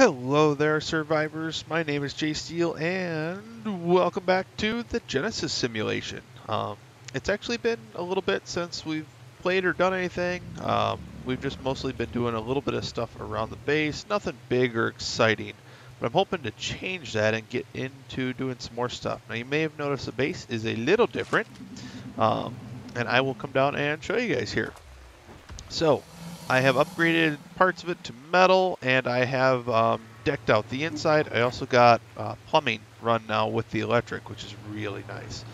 Hello there, survivors. My name is Jay Steele, and welcome back to the Genesis simulation. It's actually been a little bit since we've played or done anything. We've just mostly been doing a little bit of stuff around the base, nothing big or exciting. But I'm hoping to change that and get into doing some more stuff. Now, you may have noticed the base is a little different, and I will come down and show you guys here. So, I have upgraded parts of it to metal, and I have decked out the inside. I also got plumbing run now with the electric, which is really nice.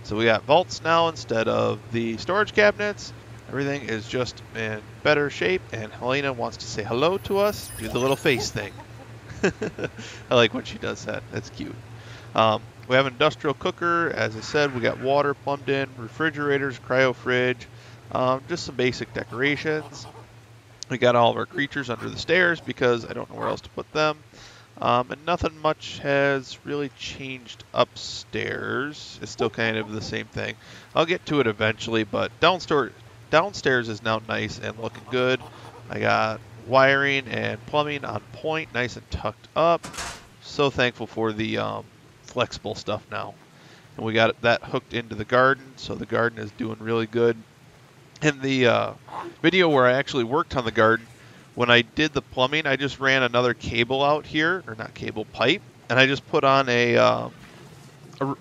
So we got vaults now instead of the storage cabinets. Everything is just in better shape, and Helena wants to say hello to us. Do the little face thing. I like when she does that. That's cute. We have an industrial cooker. As I said, we got water plumbed in, refrigerators, cryo fridge, just some basic decorations. We got all of our creatures under the stairs because I don't know where else to put them. And nothing much has really changed upstairs. It's still kind of the same thing. I'll get to it eventually, but downstairs is now nice and looking good. I got wiring and plumbing on point, nice and tucked up. So thankful for the flexible stuff now. And we got that hooked into the garden, so the garden is doing really good. In the video where I actually worked on the garden, when I did the plumbing, I just ran another cable out here, or not cable, pipe, and I just put on a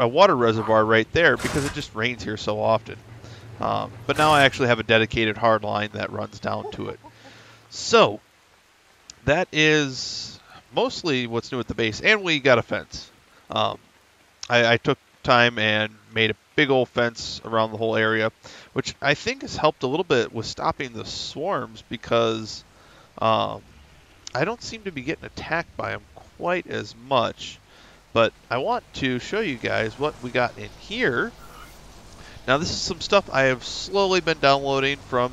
water reservoir right there because it just rains here so often. But now I actually have a dedicated hard line that runs down to it. So that is mostly what's new at the base, and we got a fence. I took time and made a big old fence around the whole area, which I think has helped a little bit with stopping the swarms because I don't seem to be getting attacked by them quite as much. But I want to show you guys what we got in here. Now this is some stuff I have slowly been downloading from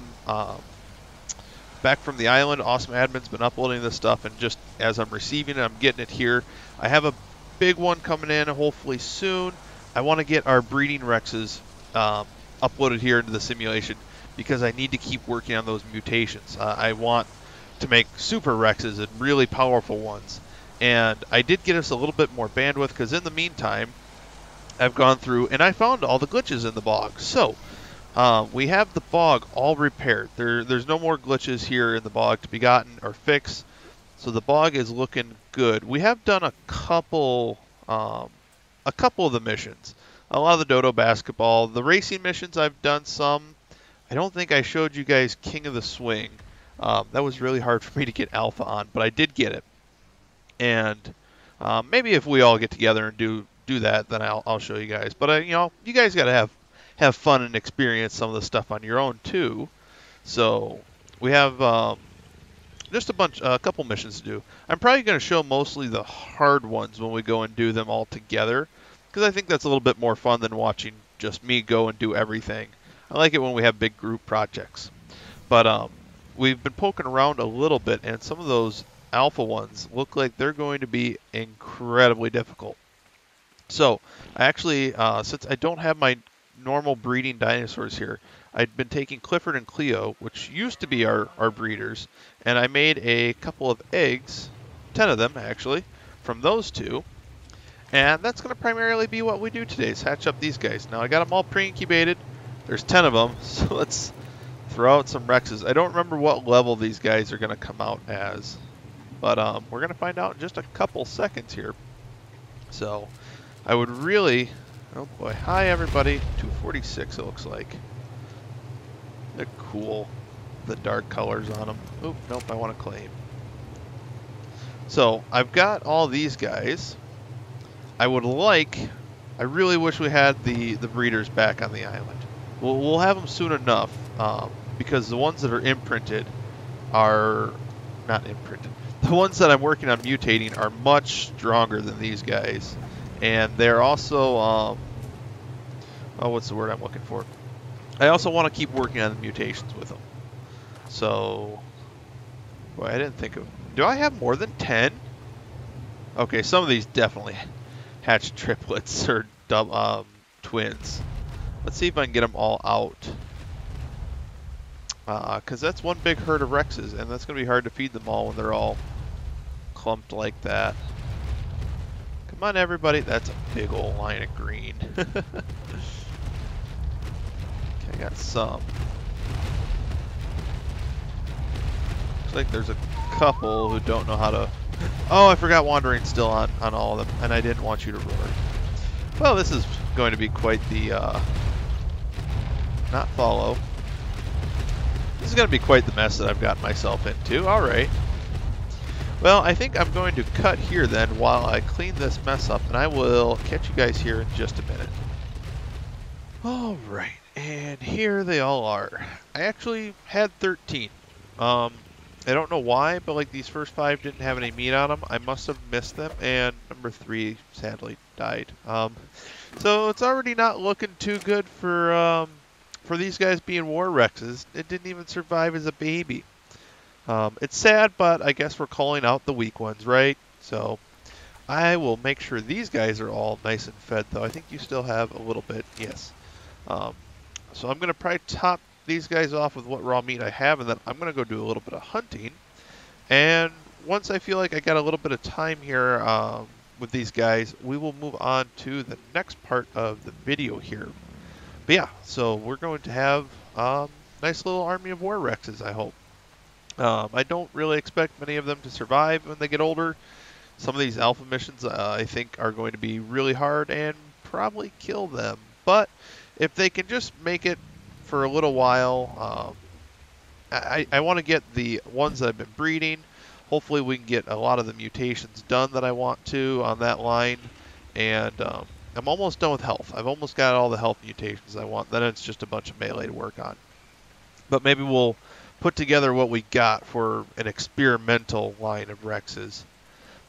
back from the island. Awesome Admin's been uploading this stuff, and just as I'm receiving it, I'm getting it here. I have a big one coming in hopefully soon. I want to get our breeding Rexes uploaded here into the simulation because I need to keep working on those mutations. I want to make super Rexes and really powerful ones. And I did get us a little bit more bandwidth because in the meantime, I've gone through and I found all the glitches in the bog. So we have the bog all repaired. There's no more glitches here in the bog to be gotten or fixed. So the bog is looking good. We have done a couple of the missions. A lot of the dodo basketball. The racing missions I've done some. I don't think I showed you guys King of the Swing. That was really hard for me to get alpha on, but I did get it. And maybe if we all get together and do that, then I'll show you guys. But you know, you guys gotta have fun and experience some of the stuff on your own too. So we have just a couple missions to do. I'm probably going to show mostly the hard ones when we go and do them all together, because I think that's a little bit more fun than watching just me go and do everything. I like it when we have big group projects. But we've been poking around a little bit, and some of those alpha ones look like they're going to be incredibly difficult. So I actually, since I don't have my normal breeding dinosaurs here, I'd been taking Clifford and Cleo, which used to be our breeders, and I made a couple of eggs, 10 of them actually, from those two. And that's going to primarily be what we do today, is hatch up these guys. Now I got them all pre-incubated. There's 10 of them, so let's throw out some Rexes. I don't remember what level these guys are going to come out as, but we're going to find out in just a couple seconds here. So I would really... Oh boy, hi everybody. 246 it looks like. They're cool. The dark colors on them. Oop, nope, I want to claim. So I've got all these guys. I really wish we had the breeders back on the island. We'll have them soon enough, because the ones that are imprinted are not imprinted. The ones that I'm working on mutating are much stronger than these guys. And they're also, oh, what's the word I'm looking for? I also want to keep working on the mutations with them. So, boy, I didn't think of... Do I have more than 10? Okay, some of these definitely hatch triplets or twins. Let's see if I can get them all out. Because that's one big herd of Rexes, and that's going to be hard to feed them all when they're all clumped like that. Come on, everybody. That's a big old line of green. Okay, I got some. Looks like there's a couple who don't know how to... Oh, I forgot Wandering's still on all of them, and I didn't want you to roar. Well, this is going to be quite the... not follow. This is going to be quite the mess that I've gotten myself into. Alright. Well, I think I'm going to cut here then while I clean this mess up, and I will catch you guys here in just a minute. Alright, and here they all are. I actually had 13. I don't know why, but like these first 5 didn't have any meat on them. I must have missed them, and number 3 sadly died. So it's already not looking too good for these guys being war Rexes. It didn't even survive as a baby. It's sad, but I guess we're calling out the weak ones, right? So I will make sure these guys are all nice and fed, though. I think you still have a little bit, yes. So I'm going to probably top these guys off with what raw meat I have, and then I'm going to go do a little bit of hunting. And once I feel like I got a little bit of time here with these guys, we will move on to the next part of the video here. But yeah, so we're going to have a nice little army of war Rexes, I hope. I don't really expect many of them to survive when they get older. Some of these alpha missions I think are going to be really hard and probably kill them. But if they can just make it for a little while, I want to get the ones that I've been breeding. Hopefully we can get a lot of the mutations done that I want to on that line. And I'm almost done with health. I've almost got all the health mutations I want. Then it's just a bunch of melee to work on. But maybe we'll put together what we got for an experimental line of Rexes.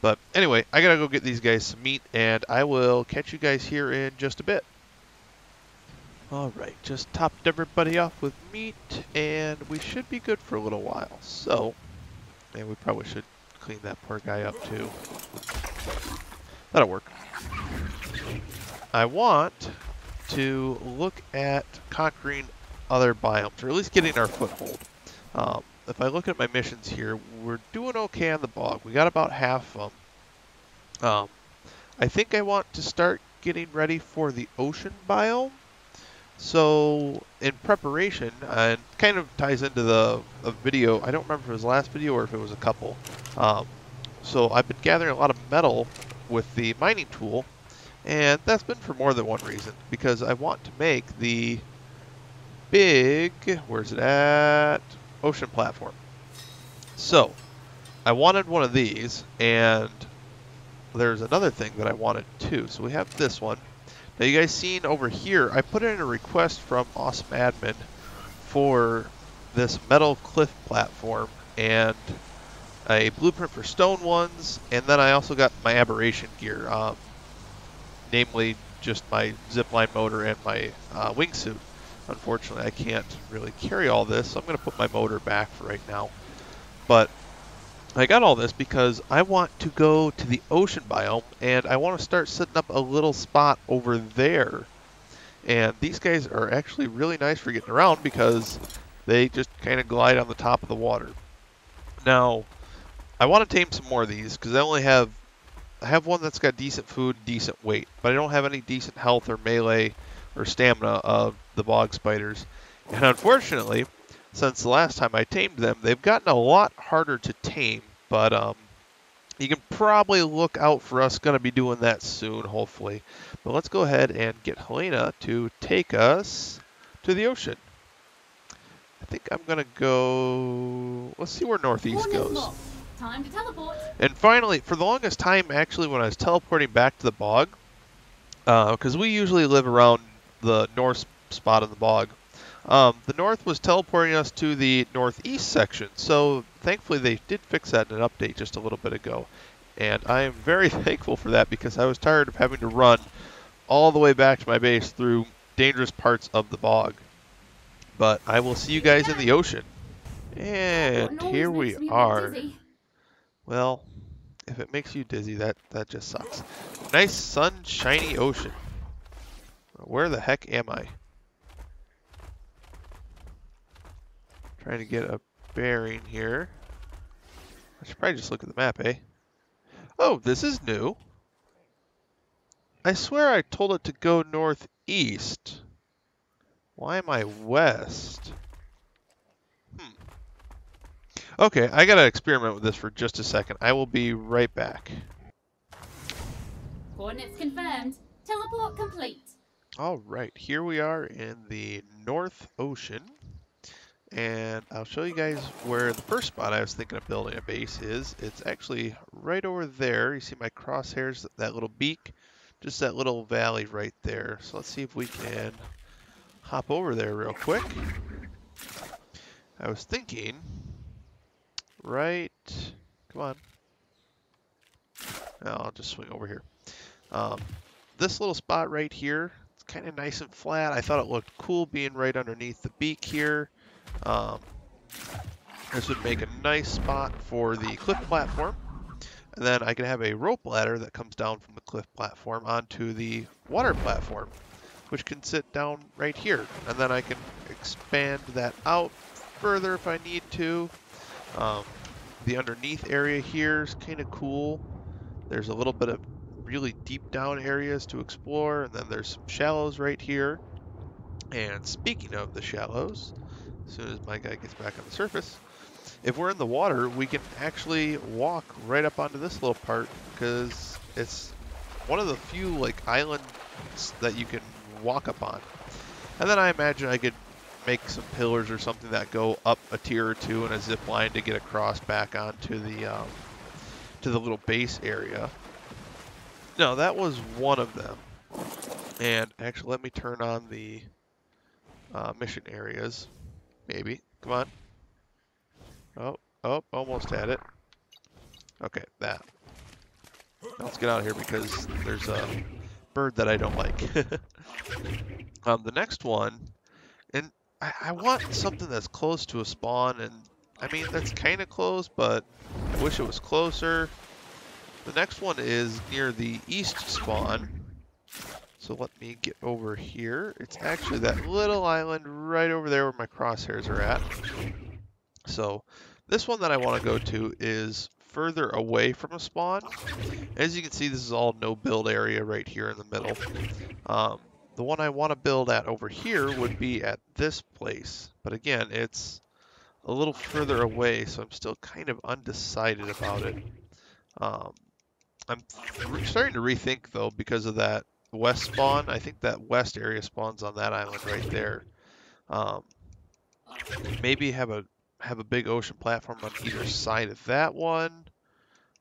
But anyway, I gotta go get these guys some meat, and I will catch you guys here in just a bit. Alright, just topped everybody off with meat, and we should be good for a little while. So, and we probably should clean that poor guy up too. That'll work. I want to look at conquering other biomes, or at least getting our foothold. If I look at my missions here, we're doing okay on the bog. We got about half of them. I think I want to start getting ready for the ocean biome. So in preparation, and kind of ties into the video, I don't remember if it was the last video or if it was a couple. So I've been gathering a lot of metal with the mining tool, and that's been for more than one reason, because I want to make the big, where's it at? Ocean platform. So I wanted one of these, and there's another thing that I wanted too. So we have this one. Now you guys seen over here, I put in a request from Awesome Admin for this metal cliff platform and a blueprint for stone ones, and then I also got my aberration gear, namely just my zipline motor and my wingsuit. Unfortunately, I can't really carry all this, so I'm going to put my motor back for right now. But I got all this because I want to go to the ocean biome, and I want to start setting up a little spot over there. And these guys are actually really nice for getting around because they just kind of glide on the top of the water. Now, I want to tame some more of these because I have one that's got decent food, decent weight, but I don't have any decent health or melee or stamina of the bog spiders. And unfortunately, since the last time I tamed them, they've gotten a lot harder to tame, but you can probably look out for us going to be doing that soon, hopefully. But let's go ahead and get Helena to take us to the ocean. I think I'm going to go... Let's see where northeast goes. Time to teleport. And finally, for the longest time, actually, when I was teleporting back to the bog, because we usually live around the north spot of the bog, the north was teleporting us to the northeast section. So thankfully they did fix that in an update just a little bit ago. And I am very thankful for that because I was tired of having to run all the way back to my base through dangerous parts of the bog. But I will see you guys in the ocean. And here we are. Well, if it makes you dizzy, that just sucks. Nice sunshiny ocean. Where the heck am I? Trying to get a bearing here. I should probably just look at the map, eh? Oh, this is new. I swear I told it to go northeast. Why am I west? Okay, I gotta experiment with this for just a second. I will be right back. Coordinates confirmed. Teleport complete. Alright, here we are in the North Ocean. And I'll show you guys where the first spot I was thinking of building a base is. It's actually right over there. You see my crosshairs, that little beak? Just that little valley right there. So let's see if we can hop over there real quick. I was thinking, right, come on. No, I'll just swing over here. This little spot right here, it's kind of nice and flat. I thought it looked cool being right underneath the beak here. This would make a nice spot for the cliff platform. And then I can have a rope ladder that comes down from the cliff platform onto the water platform, which can sit down right here. And then I can expand that out further if I need to. The underneath area here is kind of cool. There's a little bit of really deep down areas to explore, and then there's some shallows right here. And speaking of the shallows, as soon as my guy gets back on the surface, if we're in the water, we can actually walk right up onto this little part because it's one of the few like islands that you can walk up on. And then I imagine I could make some pillars or something that go up a tier or two and a zip line to get across back onto the little base area. No, that was one of them. And actually, let me turn on the mission areas. Maybe. Come on. Oh, almost had it. Okay, that. Now let's get out of here because there's a bird that I don't like. The next one, and I want something that's close to a spawn, and I mean, that's kind of close, but I wish it was closer. The next one is near the east spawn. So let me get over here. It's actually that little island right over there where my crosshairs are at. So this one that I want to go to is further away from a spawn. As you can see, this is all no build area right here in the middle. The one I want to build at over here would be at this place. But again, it's a little further away, so I'm still kind of undecided about it. I'm starting to rethink, though, because of that west spawn. I think that west area spawns on that island right there. Maybe have a big ocean platform on either side of that one.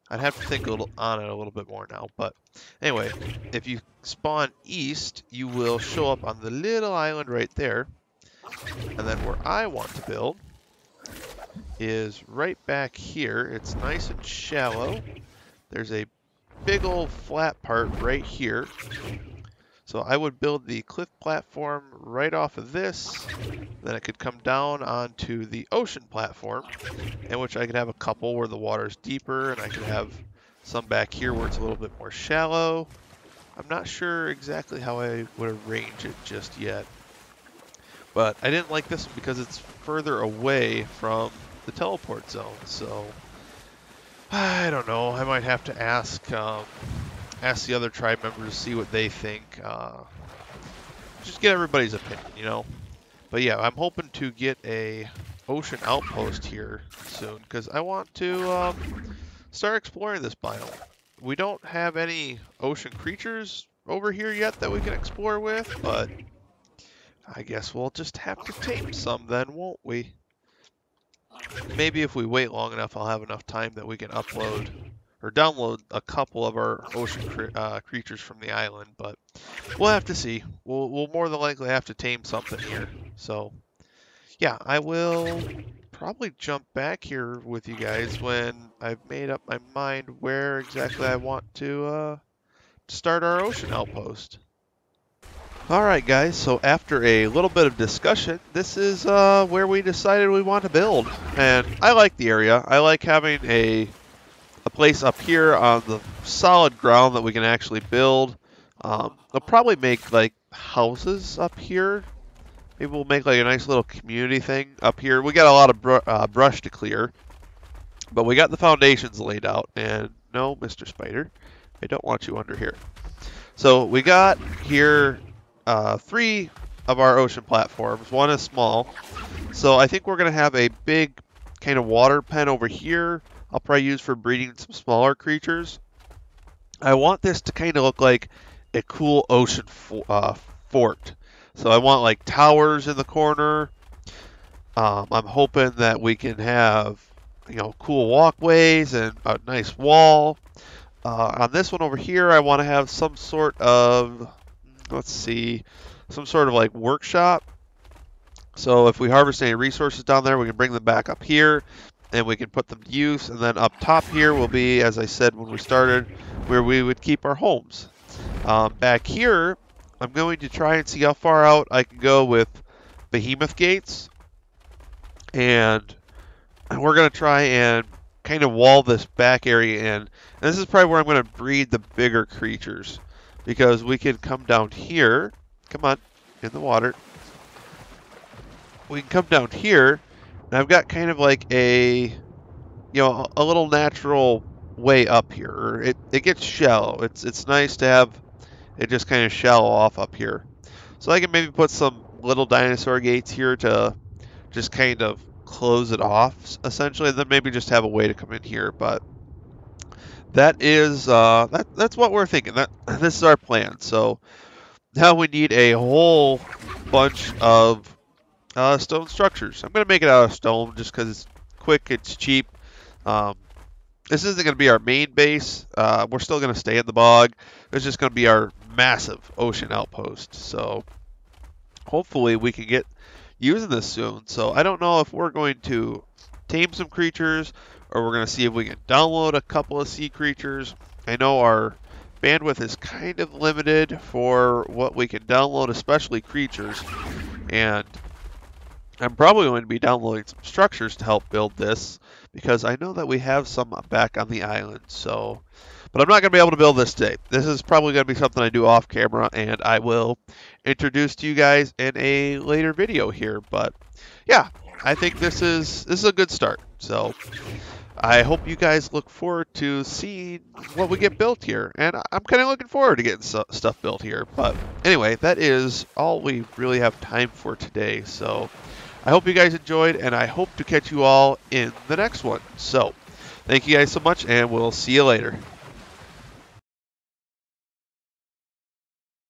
I'd have to think on it a little bit more now. But anyway, if you spawn east, you will show up on the little island right there. And then where I want to build is right back here. It's nice and shallow. There's a big old flat part right here. So I would build the cliff platform right off of this. Then it could come down onto the ocean platform, in which I could have a couple where the water's deeper, and I could have some back here where it's a little bit more shallow. I'm not sure exactly how I would arrange it just yet. But I didn't like this one because it's further away from the teleport zone. So I don't know. I might have to ask the other tribe members, see what they think. Just get everybody's opinion, you know. But yeah, I'm hoping to get a ocean outpost here soon because I want to start exploring this biome. We don't have any ocean creatures over here yet that we can explore with, but I guess we'll just have to tame some then, won't we? Maybe if we wait long enough, I'll have enough time that we can upload or download a couple of our ocean creatures from the island, but we'll have to see. We'll more than likely have to tame something here. So, yeah, I will probably jump back here with you guys when I've made up my mind where exactly I want to start our ocean outpost. Alright guys, so after a little bit of discussion, this is where we decided we want to build. And I like the area. I like having a place up here on the solid ground that we can actually build. I'll probably make like houses up here. Maybe we'll make like a nice little community thing up here. We got a lot of brush to clear, but we got the foundations laid out, and No, Mr. Spider. I don't want you under here. So we got here 3 of our ocean platforms. One is small. So I think we're going to have a big kind of water pen over here. I'll probably use for breeding some smaller creatures. I want this to kind of look like a cool ocean fort. So I want like towers in the corner. I'm hoping that we can have, cool walkways and a nice wall. On this one over here, I want to have some sort of, let's see, some sort of like workshop. So if we harvest any resources down there, we can bring them back up here and we can put them to use. And then up top here will be, as I said when we started, where we would keep our homes. Back here, I'm going to try and see how far out I can go with behemoth gates. And we're going to try and kind of wall this back area in. And this is probably where I'm going to breed the bigger creatures. Because we can come down here. Come on, in the water. We can come down here. And I've got kind of like a little natural way up here. It gets shallow. It's nice to have it just kind of shallow off up here. So I can maybe put some little dinosaur gates here to just kind of close it off, essentially, and then maybe just have a way to come in here. But that is that's what we're thinking. This is our plan. So now we need a whole bunch of stone structures. I'm gonna make it out of stone just because it's quick, it's cheap. This isn't going to be our main base. We're still going to stay in the bog. It's just going to be our massive ocean outpost. So hopefully we can get using this soon. So I don't know if we're going to tame some creatures or we're going to see if we can download a couple of sea creatures. I know our bandwidth is kind of limited for what we can download, especially creatures. And I'm probably going to be downloading some structures to help build this because I know that we have some back on the island. So, but I'm not going to be able to build this today. This is probably going to be something I do off camera, and I will introduce to you guys in a later video here. But yeah, I think this is a good start. So I hope you guys look forward to seeing what we get built here, and I'm kind of looking forward to getting stuff built here. But anyway, that is all we really have time for today. So I hope you guys enjoyed, and I hope to catch you all in the next one. So, thank you guys so much, and we'll see you later.